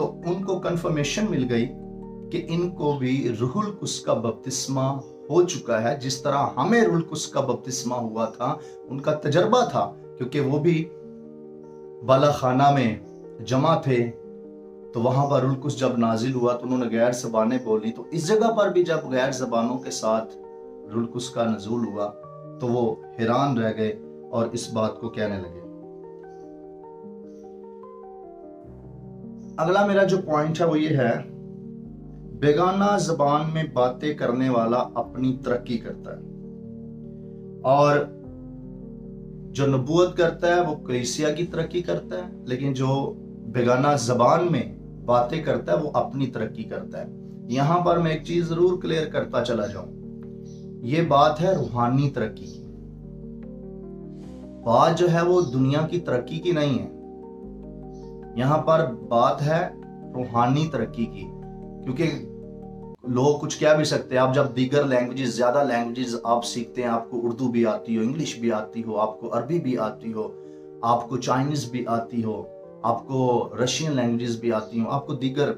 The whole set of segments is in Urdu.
تو ان کو کنفرمیشن مل گئی کہ ان کو بھی روح القدس کا بپتسمہ ہو چکا ہے، جس طرح ہمیں روح القدس کا بپتسمہ ہوا تھا، ان کا تجربہ تھا، کیونکہ وہ بھی بالا خانہ میں جمع تھے، تو وہاں پر روح القدس جب نازل ہوا تو انہوں نے غیر زبانیں بولی، تو اس جگہ پر بھی جب غیر زبانوں کے ساتھ روح القدس کا نزول ہوا تو وہ حیران رہ گئے اور اس بات کو کہنے لگے۔ اگلا میرا جو پوائنٹ ہے وہ یہ ہے، بیگانہ زبان میں باتیں کرنے والا اپنی ترقی کرتا ہے، اور جو نبوت کرتا ہے وہ کلیسیا کی ترقی کرتا ہے، لیکن جو بیگانہ زبان میں باتیں کرتا ہے وہ اپنی ترقی کرتا ہے۔ یہاں پر میں ایک چیز ضرور کلیئر کرتا چلا جاؤں، یہ بات ہے روحانی ترقی کی، بات جو ہے وہ دنیا کی ترقی کی نہیں ہے، یہاں پر بات ہے روحانی ترقی کی، کیونکہ لوگ کچھ کہہ بھی سکتے ہیں، آپ جب دیگر لینگویجز، زیادہ لینگویجز آپ سیکھتے ہیں، آپ کو اردو بھی آتی ہو، انگلش بھی آتی ہو، آپ کو عربی بھی آتی ہو، آپ کو چائنیز بھی آتی ہو، آپ کو رشین لینگویجز بھی آتی ہوں، آپ کو دیگر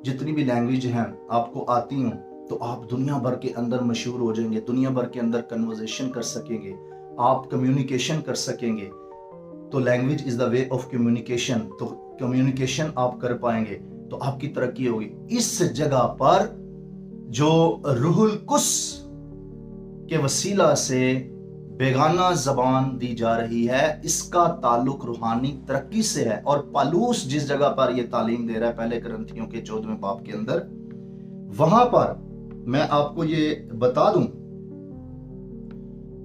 جتنی بھی لینگویج ہیں آپ کو آتی ہوں، تو آپ دنیا بھر کے اندر مشہور ہو جائیں گے، دنیا بھر کے اندر کنورزیشن کر سکیں گے، آپ کمیونیکیشن کر سکیں گے۔ تو language is the way of communication, تو کمیونیکیشن آپ کر پائیں گے تو آپ کی ترقی ہوگی۔ اس جگہ پر جو روح القدس کے وسیلہ سے بیگانہ زبان دی جا رہی ہے، اس کا تعلق روحانی ترقی سے ہے، اور پالوس جس جگہ پر یہ تعلیم دے رہا ہے پہلے کرنتھیوں کے 14ویں باب کے اندر، وہاں پر میں آپ کو یہ بتا دوں،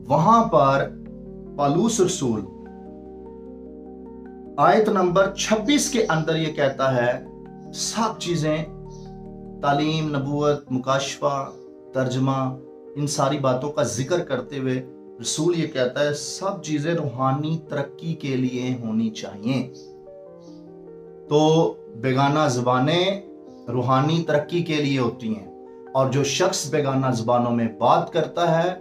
وہاں پر پالوس رسول آیت نمبر 26 کے اندر یہ کہتا ہے، سب چیزیں، تعلیم، نبوت، مکاشفہ، ترجمہ، ان ساری باتوں کا ذکر کرتے ہوئے رسول یہ کہتا ہے سب چیزیں روحانی ترقی کے لیے ہونی چاہیے۔ تو بیگانہ زبانیں روحانی ترقی کے لیے ہوتی ہیں، اور جو شخص بیگانہ زبانوں میں بات کرتا ہے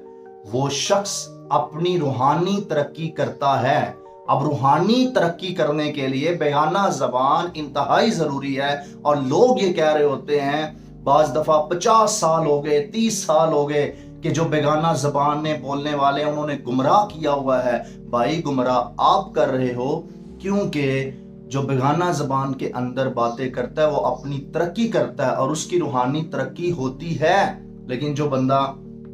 وہ شخص اپنی روحانی ترقی کرتا ہے۔ اب روحانی ترقی کرنے کے لیے بیگانہ زبان انتہائی ضروری ہے، اور لوگ یہ کہہ رہے ہوتے ہیں، بعض دفعہ 50 سال ہو گئے، 30 سال ہو گئے کہ جو بیگانہ زبان میں بولنے والے انہوں نے گمراہ کیا ہوا ہے۔ بھائی گمراہ آپ کر رہے ہو، کیونکہ جو بیگانہ زبان کے اندر باتیں کرتا ہے وہ اپنی ترقی کرتا ہے اور اس کی روحانی ترقی ہوتی ہے، لیکن جو بندہ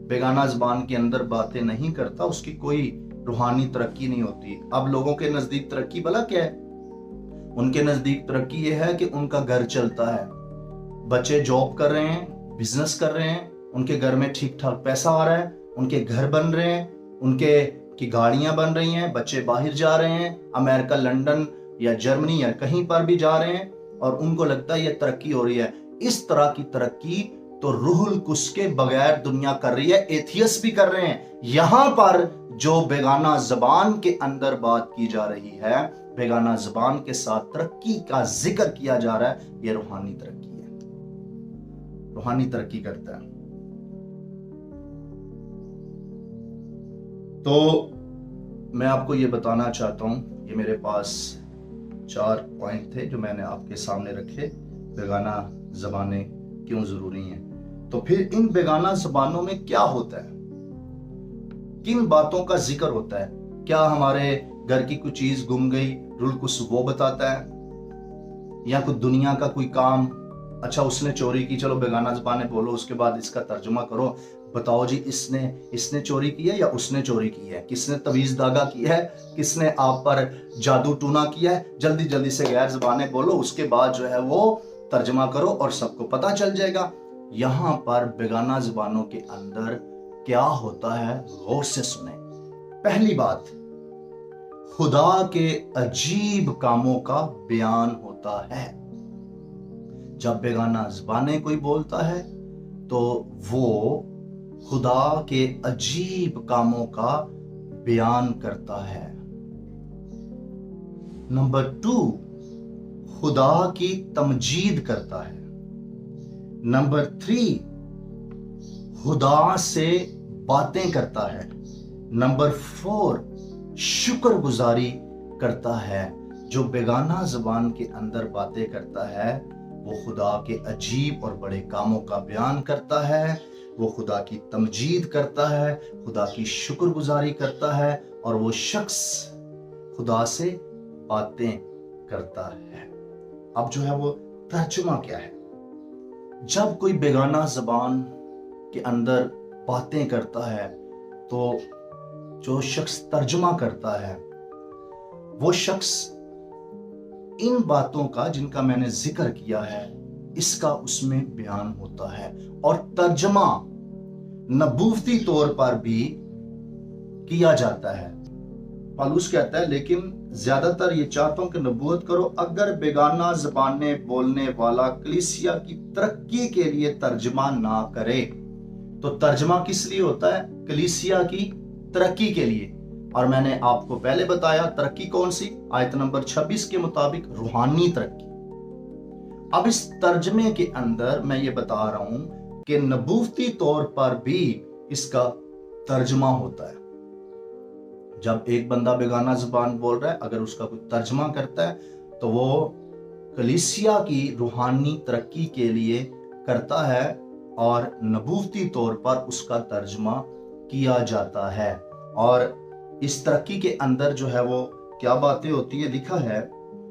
بیگانہ زبان کے اندر باتیں نہیں کرتا اس کی کوئی روحانی ترقی نہیں ہوتی۔ اب لوگوں کے نزدیک ترقی بھلا کیا ہے؟ ان کے نزدیک ترقی یہ ہے کہ ان کا گھر چلتا ہے، بچے جاب کر رہے ہیں، بزنس کر رہے ہیں، ان کے گھر میں ٹھیک ٹھاک پیسہ آ رہا ہے، ان کے گھر بن رہے ہیں، ان کی گاڑیاں بن رہی ہیں، بچے باہر جا رہے ہیں، امریکہ، لندن یا جرمنی یا کہیں پر بھی جا رہے ہیں، اور ان کو لگتا ہے یہ ترقی ہو رہی ہے۔ اس طرح کی ترقی تو روح القدس کے بغیر دنیا کر رہی ہے، ایتھیس بھی کر رہے ہیں۔ یہاں پر جو بیگانہ زبان کے اندر بات کی جا رہی ہے، بیگانہ زبان کے ساتھ ترقی کا ذکر کیا جا رہا ہے، یہ روحانی ترقی ہے، روحانی ترقی کرتا ہے۔ تو میں آپ کو یہ بتانا چاہتا ہوں، یہ میرے پاس 4 پوائنٹ تھے جو میں نے آپ کے سامنے رکھے، بیگانہ زبانیں کیوں ضروری ہیں۔ تو پھر ان بیگانہ زبانوں میں کیا ہوتا ہے، کن باتوں کا ذکر ہوتا ہے؟ کیا ہمارے گھر کی کوئی چیز گم گئی، روح القدس وہ بتاتا ہے؟ یا کوئی دنیا کا کوئی کام، اچھا اس نے چوری کی، چلو بیگانہ زبانیں بولو، اس کے بعد اس کا ترجمہ کرو، بتاؤ جی اس نے چوری کی ہے یا اس نے چوری کی ہے، کس نے تویز داغا کیا ہے، کس نے آپ پر جادو ٹونا کیا ہے، جلدی جلدی سے غیر زبانیں بولو، اس کے بعد جو ہے وہ ترجمہ کرو اور سب کو پتہ چل جائے گا۔ یہاں پر بیگانہ زبانوں کے اندر کیا ہوتا ہے، غور سے سنیں۔ پہلی بات، خدا کے عجیب کاموں کا بیان ہوتا ہے۔ جب بیگانہ زبانیں کوئی بولتا ہے تو وہ خدا کے عجیب کاموں کا بیان کرتا ہے۔ نمبر 2، خدا کی تمجید کرتا ہے۔ نمبر 3، خدا سے باتیں کرتا ہے۔ نمبر 4، شکر گزاری کرتا ہے۔ جو بیگانہ زبان کے اندر باتیں کرتا ہے وہ خدا کے عجیب اور بڑے کاموں کا بیان کرتا ہے، وہ خدا کی تمجید کرتا ہے، خدا کی شکر گزاری کرتا ہے، اور وہ شخص خدا سے باتیں کرتا ہے۔ اب جو ہے وہ ترجمہ کیا ہے؟ جب کوئی بیگانہ زبان کے اندر باتیں کرتا ہے تو جو شخص ترجمہ کرتا ہے وہ شخص ان باتوں کا جن کا میں نے ذکر کیا ہے اس کا اس میں بیان ہوتا ہے، اور ترجمہ نبوتی طور پر بھی کیا جاتا ہے۔ پالوس کہتا ہے لیکن زیادہ تر یہ چاہتا ہوں کہ نبوت کرو اگر بیگانہ زبانیں بولنے والا کلیسیا کی ترقی کے لیے ترجمہ نہ کرے۔ تو ترجمہ کس لیے ہوتا ہے؟ کلیسیا کی ترقی کے لیے، اور میں نے آپ کو پہلے بتایا ترقی کون سی؟ آیت نمبر 26 کے مطابق روحانی ترقی۔ اب اس ترجمے کے اندر میں یہ بتا رہا ہوں کہ نبوتی طور پر بھی اس کا ترجمہ ہوتا ہے۔ جب ایک بندہ بیگانہ زبان بول رہا ہے، اگر اس کا کوئی ترجمہ کرتا ہے تو وہ کلیسیا کی روحانی ترقی کے لیے کرتا ہے، اور نبوتی طور پر اس کا ترجمہ کیا جاتا ہے۔ اور اس ترقی کے اندر جو ہے وہ کیا باتیں ہوتی ہے؟ لکھا ہے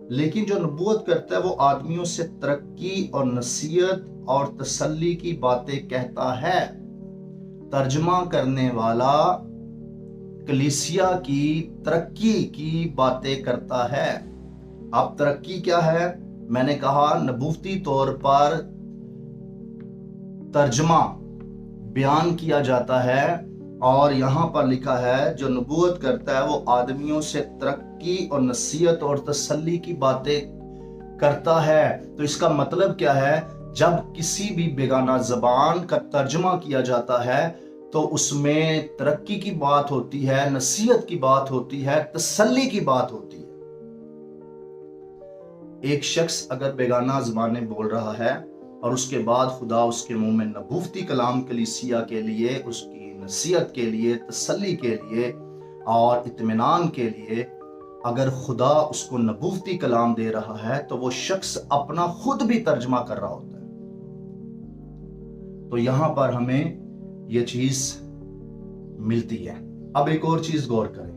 لیکن جو نبوت کرتا ہے وہ آدمیوں سے ترقی اور نصیحت اور تسلی کی باتیں کہتا ہے۔ ترجمہ کرنے والا کلیسیا کی ترقی کی باتیں کرتا ہے۔ اب ترقی کیا ہے؟ میں نے کہا نبوتی طور پر ترجمہ بیان کیا جاتا ہے، اور یہاں پر لکھا ہے جو نبوت کرتا ہے وہ آدمیوں سے ترقی اور نصیحت اور تسلی کی باتیں کرتا ہے۔ تو اس کا مطلب کیا ہے؟ جب کسی بھی بیگانہ زبان کا ترجمہ کیا جاتا ہے تو اس میں ترقی کی بات ہوتی ہے، نصیحت کی بات ہوتی ہے، تسلی کی بات ہوتی ہے۔ ایک شخص اگر بیگانہ زبانیں بول رہا ہے اور اس کے بعد خدا اس کے منہ میں نبوتی کلام کلیسیا کے لیے، اس کی نصیحت کے لیے، تسلی کے لیے اور اطمینان کے لیے اگر خدا اس کو نبوتی کلام دے رہا ہے تو وہ شخص اپنا خود بھی ترجمہ کر رہا ہوتا ہے۔ تو یہاں پر ہمیں یہ چیز ملتی ہے۔ اب ایک اور چیز غور کریں،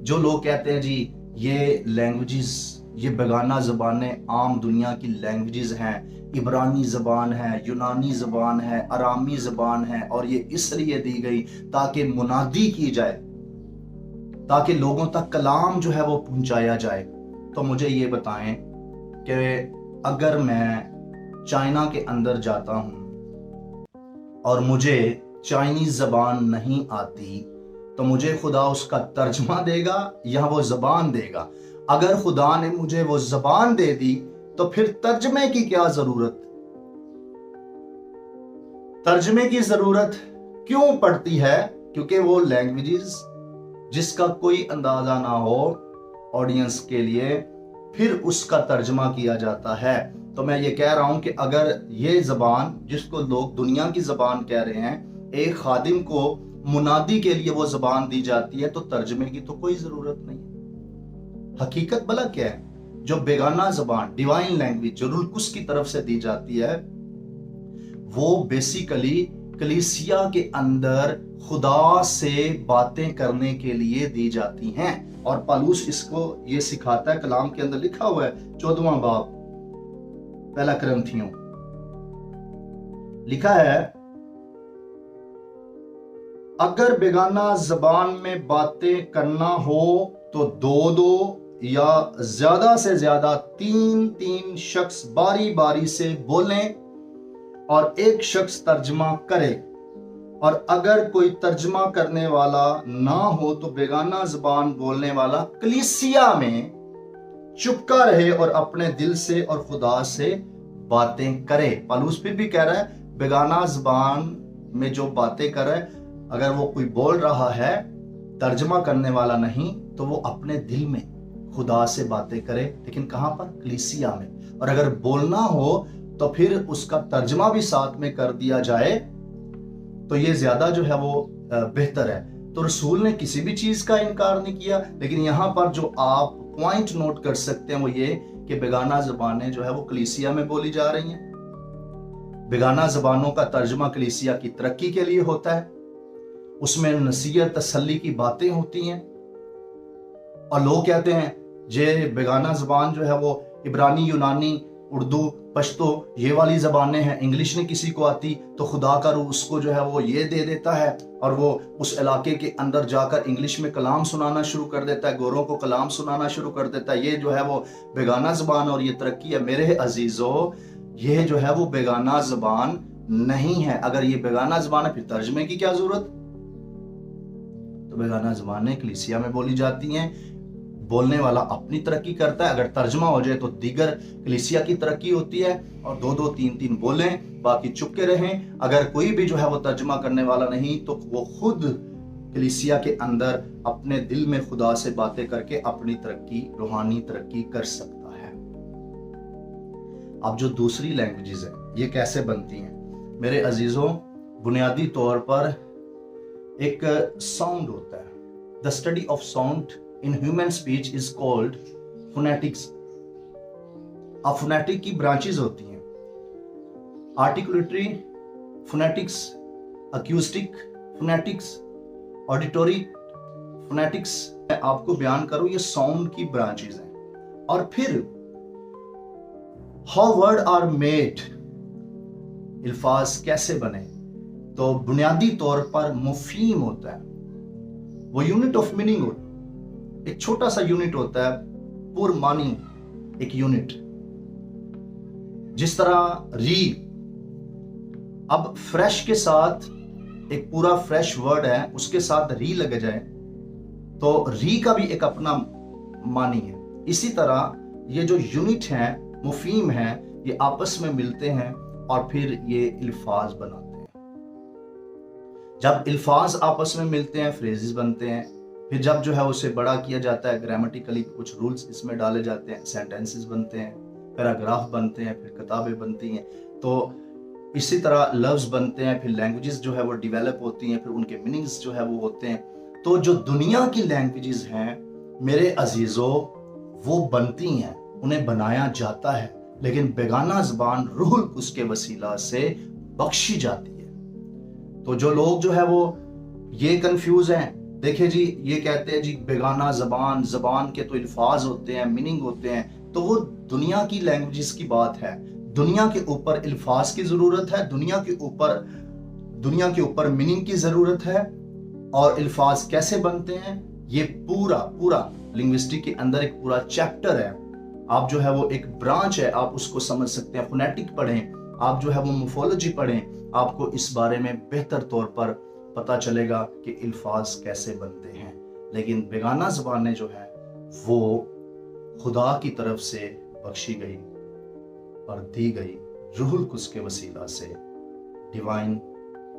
جو لوگ کہتے ہیں جی یہ لینگویجز، یہ بیگانہ زبانیں عام دنیا کی لینگویجز ہیں، عبرانی زبان ہے، یونانی زبان ہے، ارامی زبان ہے، اور یہ اس لیے دی گئی تاکہ منادی کی جائے، تاکہ لوگوں تک کلام جو ہے وہ پہنچایا جائے۔ تو مجھے یہ بتائیں کہ اگر میں چائنا کے اندر جاتا ہوں اور مجھے چائنیز زبان نہیں آتی تو مجھے خدا اس کا ترجمہ دے گا یا وہ زبان دے گا؟ اگر خدا نے مجھے وہ زبان دے دی تو پھر ترجمے کی کیا ضرورت؟ ترجمے کی ضرورت کیوں پڑتی ہے؟ کیونکہ وہ لینگویجز جس کا کوئی اندازہ نہ ہو آڈینس کے لیے، پھر اس کا ترجمہ کیا جاتا ہے۔ تو میں یہ کہہ رہا ہوں کہ اگر یہ زبان جس کو لوگ دنیا کی زبان کہہ رہے ہیں، ایک خادم کو منادی کے لیے وہ زبان دی جاتی ہے تو ترجمے کی تو کوئی ضرورت نہیں۔ حقیقت بلا کیا ہے؟ جو بیگانہ زبان، ڈیوائن لینگویج جو روح القدس کی طرف سے دی جاتی ہے، وہ بیسیکلی کلیسیا کے اندر خدا سے باتیں کرنے کے لیے دی جاتی ہیں۔ اور پالوس اس کو یہ سکھاتا ہے، کلام کے اندر لکھا ہوا ہے 14واں باب پہلا کرنتھیوں، لکھا ہے اگر بیگانہ زبان میں باتیں کرنا ہو تو دو یا زیادہ سے زیادہ تین شخص باری باری سے بولیں اور ایک شخص ترجمہ کرے، اور اگر کوئی ترجمہ کرنے والا نہ ہو تو بیگانہ زبان بولنے والا کلیسیا میں چپکا رہے اور اپنے دل سے اور خدا سے باتیں کرے۔ پالوس پھر بھی کہہ رہا ہے بیگانہ زبان میں جو باتیں کر رہا ہے، اگر وہ کوئی بول رہا ہے ترجمہ کرنے والا نہیں تو وہ اپنے دل میں خدا سے باتیں کرے، لیکن کہاں پر؟ کلیسیا میں۔ اور اگر بولنا ہو تو پھر اس کا ترجمہ بھی ساتھ میں کر دیا جائے تو یہ زیادہ جو ہے وہ بہتر ہے۔ تو رسول نے کسی بھی چیز کا انکار نہیں کیا، لیکن یہاں پر جو آپ پوائنٹ نوٹ کر سکتے ہیں وہ یہ کہ بیگانہ زبانیں جو ہے وہ کلیسیا میں بولی جا رہی ہیں. بیگانہ زبانوں کا ترجمہ کلیسیا کی ترقی کے لیے ہوتا ہے. اس میں نصیحت تسلی کی باتیں ہوتی ہیں. اور لوگ کہتے ہیں یہ بیگانہ زبان جو ہے وہ عبرانی، یونانی، اردو، پشتو یہ والی زبانیں ہیں. انگلش نہیں کسی کو آتی تو خدا کا روح اس کو جو ہے وہ یہ دے دیتا ہے اور وہ اس علاقے کے اندر جا کر انگلش میں کلام سنانا شروع کر دیتا ہے، گوروں کو کلام سنانا شروع کر دیتا ہے. یہ جو ہے وہ بیگانہ زبان اور یہ ترقی ہے. میرے عزیزو، یہ جو ہے وہ بیگانہ زبان نہیں ہے. اگر یہ بیگانہ زبان ہے پھر ترجمے کی کیا ضرورت؟ تو بیگانہ زبانیں کلیسیا میں بولی جاتی ہیں، بولنے والا اپنی ترقی کرتا ہے. اگر ترجمہ ہو جائے تو دیگر کلیسیا کی ترقی ہوتی ہے اور دو دو تین تین بولیں، باقی چپ کے رہیں. اگر کوئی بھی جو ہے وہ ترجمہ کرنے والا نہیں تو وہ خود کلیسیا کے اندر اپنے دل میں خدا سے باتیں کر کے اپنی ترقی، روحانی ترقی کر سکتا ہے. اب جو دوسری لینگویجز ہیں یہ کیسے بنتی ہیں؟ میرے عزیزوں، بنیادی طور پر ایک ساؤنڈ ہوتا ہے. The study of sound in human speech is called phonetics. اب فونیٹک کی برانچز ہوتی ہیں: articulatory phonetics, اکیوسٹک phonetics, auditory phonetics. میں آپ کو بیان کروں یہ ساؤنڈ کی برانچز ہیں. اور پھر how word are made، الفاظ کیسے بنے. تو بنیادی طور پر مفہیم ہوتا ہے، وہ یونٹ آف میننگ ہوتا ہے. ایک چھوٹا سا یونٹ ہوتا ہے، پر مانی ایک یونٹ. جس طرح ری، اب فریش کے ساتھ ایک پورا فریش ورڈ ہے، اس کے ساتھ ری لگے جائے تو ری کا بھی ایک اپنا معنی ہے. اسی طرح یہ جو یونٹ ہیں، مفہیم ہیں، یہ آپس میں ملتے ہیں اور پھر یہ الفاظ بناتے ہیں. جب الفاظ آپس میں ملتے ہیں فریزز بنتے ہیں. پھر جب جو ہے اسے بڑا کیا جاتا ہے، گرامیٹیکلی کچھ رولز اس میں ڈالے جاتے ہیں، سینٹنسز بنتے ہیں، پیراگراف بنتے ہیں، پھر کتابیں بنتی ہیں. تو اسی طرح لفظ بنتے ہیں، پھر لینگویجز جو ہے وہ ڈیویلپ ہوتی ہیں، پھر ان کے میننگز جو ہے وہ ہوتے ہیں. تو جو دنیا کی لینگویجز ہیں میرے عزیزو وہ بنتی ہیں، انہیں بنایا جاتا ہے، لیکن بیگانہ زبان روح القدس کے وسیلہ سے بخشی جاتی ہے. تو جو لوگ جو ہے وہ یہ کنفیوز ہیں، دیکھیں جی یہ کہتے ہیں جی بیگانہ زبان کے تو الفاظ ہوتے ہیں، میننگ ہوتے ہیں، تو وہ دنیا کی لینگویجز کی بات ہے. دنیا کے اوپر الفاظ کی ضرورت ہے، دنیا کے اوپر میننگ کی ضرورت ہے. اور الفاظ کیسے بنتے ہیں یہ پورا لنگوسٹک کے اندر ایک پورا چیپٹر ہے. آپ جو ہے وہ ایک برانچ ہے، آپ اس کو سمجھ سکتے ہیں. فونیٹک پڑھیں، آپ جو ہے وہ مورفولوجی پڑھیں، آپ کو اس بارے میں بہتر طور پر پتا چلے گا کہ الفاظ کیسے بنتے ہیں. لیکن بیگانہ زبانیں جو ہیں وہ خدا کی طرف سے بخشی گئی اور دی گئی روح القدس کے وسیلہ سے ڈیوائن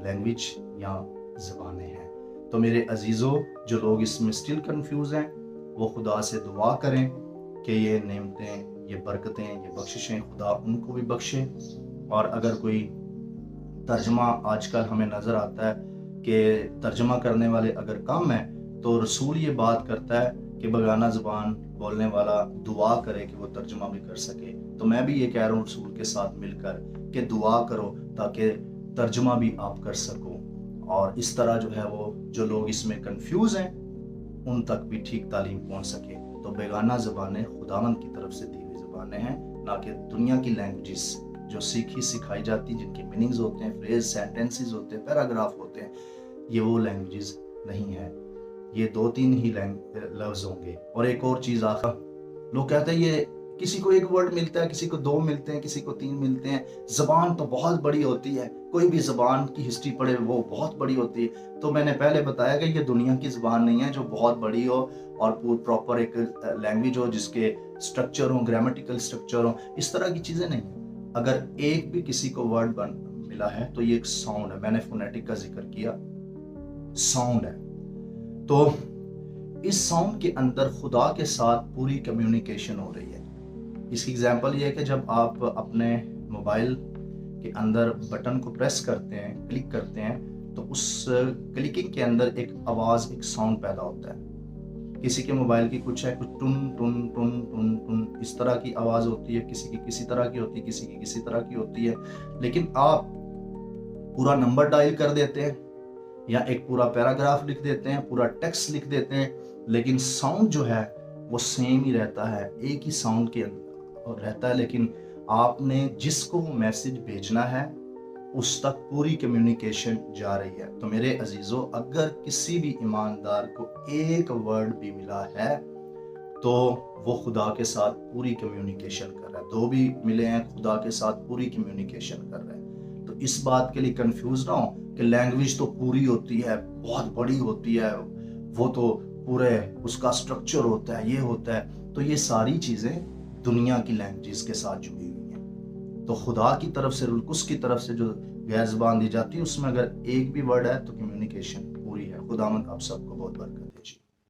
لینگویج یا زبانیں ہیں. تو میرے عزیزو، جو لوگ اس میں سٹل کنفیوز ہیں وہ خدا سے دعا کریں کہ یہ نعمتیں، یہ برکتیں، یہ بخششیں خدا ان کو بھی بخشے. اور اگر کوئی ترجمہ آج کل ہمیں نظر آتا ہے کہ ترجمہ کرنے والے اگر کم ہیں تو رسول یہ بات کرتا ہے کہ بیگانہ زبان بولنے والا دعا کرے کہ وہ ترجمہ بھی کر سکے. تو میں بھی یہ کہہ رہا ہوں رسول کے ساتھ مل کر کہ دعا کرو تاکہ ترجمہ بھی آپ کر سکو. اور اس طرح جو ہے وہ جو لوگ اس میں کنفیوز ہیں ان تک بھی ٹھیک تعلیم پہنچ سکے. تو بیگانہ زبانیں خداوند کی طرف سے دی ہوئی زبانیں ہیں، نہ کہ دنیا کی لینگویجز جو سکھائی جاتی، جن کے میننگز ہوتے ہیں، فریز، سینٹنسز ہوتے ہیں، پیراگراف ہوتے ہیں. یہ وہ لینگویجز نہیں ہے. یہ 2-3 ہی لفظ ہوں گے. اور ایک اور چیز آخر، لوگ کہتے ہیں یہ کسی کو ایک ورڈ ملتا ہے، کسی کو 2 ملتے ہیں، کسی کو 3 ملتے ہیں. زبان تو بہت بڑی ہوتی ہے، کوئی بھی زبان کی ہسٹری پڑھے وہ بہت بڑی ہوتی ہے. تو میں نے پہلے بتایا کہ یہ دنیا کی زبان نہیں ہے جو بہت بڑی ہو اور پراپر ایک لینگویج ہو جس کے سٹرکچر ہوں، گرامیٹیکل سٹرکچر ہوں. اس طرح کی چیزیں نہیں ہیں. اگر ایک بھی کسی کو ورڈ ملا ہے تو یہ ایک ساؤنڈ ہے. میں نے فونیٹک کا ذکر کیا، ساؤنڈ ہے. تو اس ساؤنڈ کے اندر خدا کے ساتھ پوری کمیونیکیشن ہو رہی ہے. اس کی ایگزامپل یہ ہے کہ جب آپ اپنے موبائل کے اندر بٹن کو پریس کرتے ہیں، کلک کرتے ہیں، تو اس کلکنگ کے اندر ایک آواز، ایک ساؤنڈ پیدا ہوتا ہے. کسی کے موبائل کی کچھ ہے، کچھ ٹن ٹن ٹن ٹن ٹن اس طرح کی آواز ہوتی ہے، کسی کی کسی طرح کی ہوتی ہے، کسی کی کسی طرح کی ہوتی ہے، لیکن آپ پورا نمبر ڈائل کر دیتے ہیں یا ایک پورا پیراگراف لکھ دیتے ہیں، پورا ٹیکسٹ لکھ دیتے ہیں، لیکن ساؤنڈ جو ہے وہ سیم ہی رہتا ہے، ایک ہی ساؤنڈ کے اندر رہتا ہے، لیکن آپ نے جس کو وہ میسج بھیجنا ہے اس تک پوری کمیونیکیشن جا رہی ہے۔ تو میرے عزیزو، اگر کسی بھی ایماندار کو ایک ورڈ بھی ملا ہے تو وہ خدا کے ساتھ پوری کمیونیکیشن کر رہا ہے۔ دو بھی ملے ہیں، خدا کے ساتھ پوری کمیونیکیشن کر رہے ہیں۔ تو اس بات کے لیے کنفیوز نہ ہو کہ لینگویج تو پوری ہوتی ہے، بہت بڑی ہوتی ہے، وہ تو پورے اس کا سٹرکچر ہوتا ہے، یہ ہوتا ہے۔ تو یہ ساری چیزیں دنیا کی لینگویجز کے ساتھ جڑی ہوئی ہیں۔ تو خدا کی طرف سے، اس کی طرف سے جو غیر زبان دی جاتی ہے، اس میں اگر ایک بھی ورڈ ہے تو کمیونیکیشن پوری ہے۔ خداوند آپ سب کو بہت برکت